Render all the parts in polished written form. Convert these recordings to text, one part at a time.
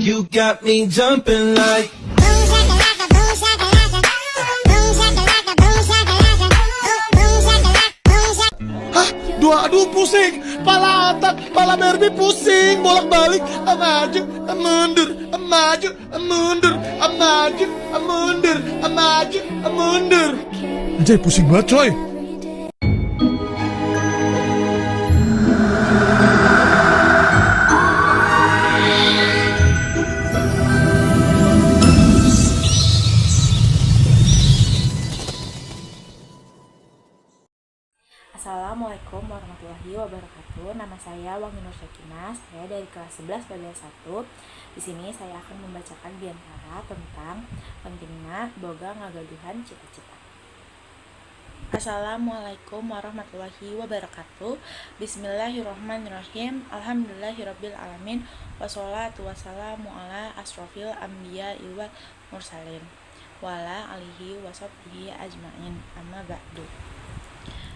You got me jumping like Hah? Aduh pusing. Pala otak, pala Barbie pusing. Bolak-balik. Maju, mundur. Maju, mundur. Maju, mundur. Maju, mundur. Anjay pusing banget coy. Assalamualaikum warahmatullahi wabarakatuh. Nama saya Wangi Nur Sakinah. Saya dari kelas 11 pelajaran 1. Di sini saya akan membacakan diantara tentang pentingnya boga ngagaduhan cita-cita. Assalamualaikum warahmatullahi wabarakatuh. Bismillahirrahmanirrahim. Alhamdulillahirabbil alamin. Wassalatu wassalamu ala asrofil anbiya wal mursalin wala alihi washabbihi ajmain. Amma ba'du.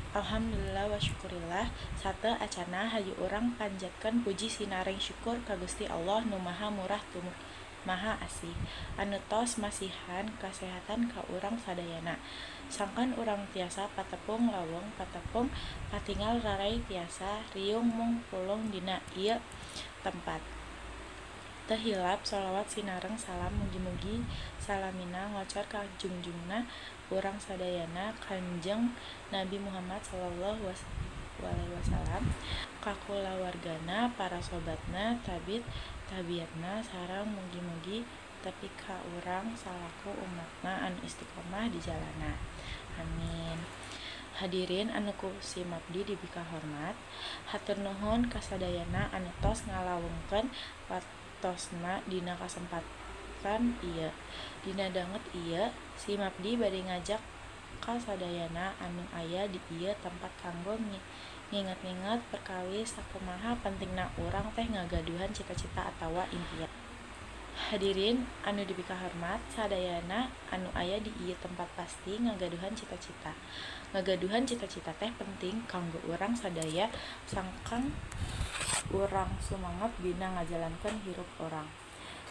Alhamdulillah wa syukurillah. Sate acana hayu orang panjatkan puji sinaring syukur ka Gusti Allah nu maha murah tumur maha asih, anu tos masihan kasehatan ka urang sadayana. Sangkan urang tiasa patepung lawong patepung patinggal rarai tiasa riung mung pulung dina ieu tempat. Teu hilap sholawat sinareng salam mugi-mugi salamina ngocor ka jungjungna urang sadayana Kanjeng Nabi Muhammad sallallahu alaihi wasallam, ka kulawargana, para sobatna, tabiatna sareng mugi-mugi tepi ka urang salaku umatna anu istiqomah di jalana. Amin. Hadirin anu kusimabdi dibika hormat, hatur nuhun kasadayana anu tos ngalawengkeun watosna dina kasempatan ieu. Dina danget ieu si Mabdi bade ngajak kasadayana anu aya di ieu tempat kanggo nginget-nginget perkawis sakumaha pentingna urang teh ngagaduhan cita-cita atawa impian. Hadirin anu dibika hormat, sadayana anu aya di ieu tempat pasti ngagaduhan cita-cita. Ngagaduhan cita-cita teh penting kanggo urang sadaya sangkan urang sumanget bina ngajalankeun hirup urang.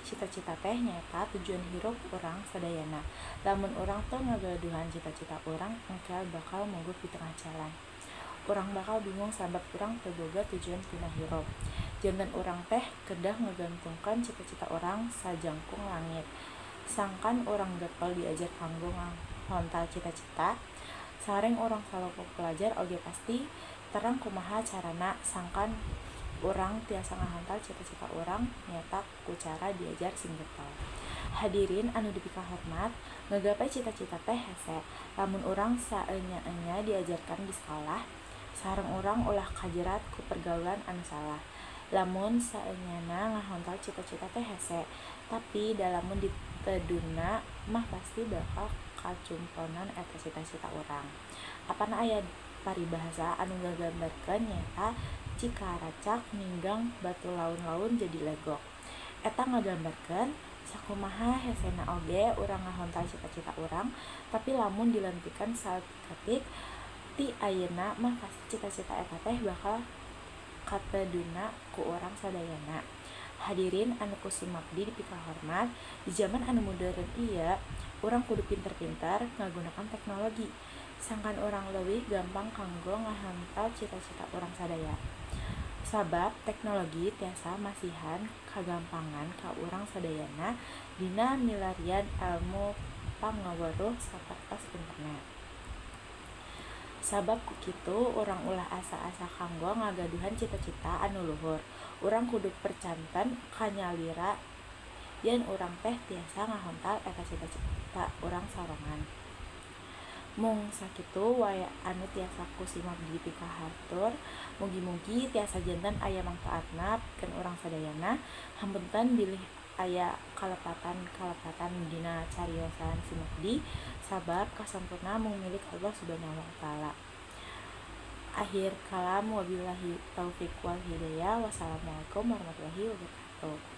Cita-cita teh nyaeta tujuan hirup urang sadayana. Lamun urang teu ngagaduhan cita-cita urang, engkel bakal mogok di tengah jalan. Urang bakal bingung sabab urang teu boga tujuan tina hirup. Janten urang teh kedah ngagantungkeun cita-cita urang sajangkung langit. Sangkan urang getol diajar kanggo ngahontal cita-cita, sareng urang salopo pelajar oge pasti terang kumaha carana sangkan urang tiasa ngahontal cita-cita urang nyaeta ku cara diajar sing getol. Hadirin anu dipika hormat, ngagapai cita-cita teh hese. Lamun urang saenya-enya diajarkan di sekolah, sareng urang ulah kajerat ku pergaulan anu salah. Lamun saenyana ngahontal cita-cita teh hese, tapi dalamun diteduna mah pasti bakal kacumponan eta cita-cita urang. Apana aya paribahasa anu ngagambarkeun nyaeta jika racak ninggang batu laun-laun jadi legok. Eta ngagambarkeun sakumaha hesena oge urang ngahontal cita-cita urang, tapi lamun dilantikan saeutik ti ayeuna mah pasti cita-cita eta teh bakal kateduna ku urang sadayana. Hadirin anu kusimabdi dipika hormat, di zaman anu modern ieu urang kudu pinter-pinter ngagunakan teknologi. Sangkan urang leuwih gampang kanggo ngahontal cita-cita urang sadaya. Sabab teknologi tiasa masihan kagampangan ka urang sadayana dina milarian ilmu pangaweruh sapertos internet. Sabab ku kitu urang ulah asa-asa kanggo ngagaduhan cita-cita anu luhur. Urang kudu percanten kanyalira yen urang teh tiasa ngahontal eta cita-cita urang sorongan. Mung sakitu wae anu tiasa kusimabdi dipika hatur, mugi-mugi tiasa janten aya mangfaatna pikeun urang sadayana. Hampunten bilih aya kalepatan dina cariosan si Mabdi, sabab kasampurna mung milik Allah Subhanahu wa taala. Akhir kalam wabillahi taufiq wal hidayah. Wassalamualaikum warahmatullahi wabarakatuh.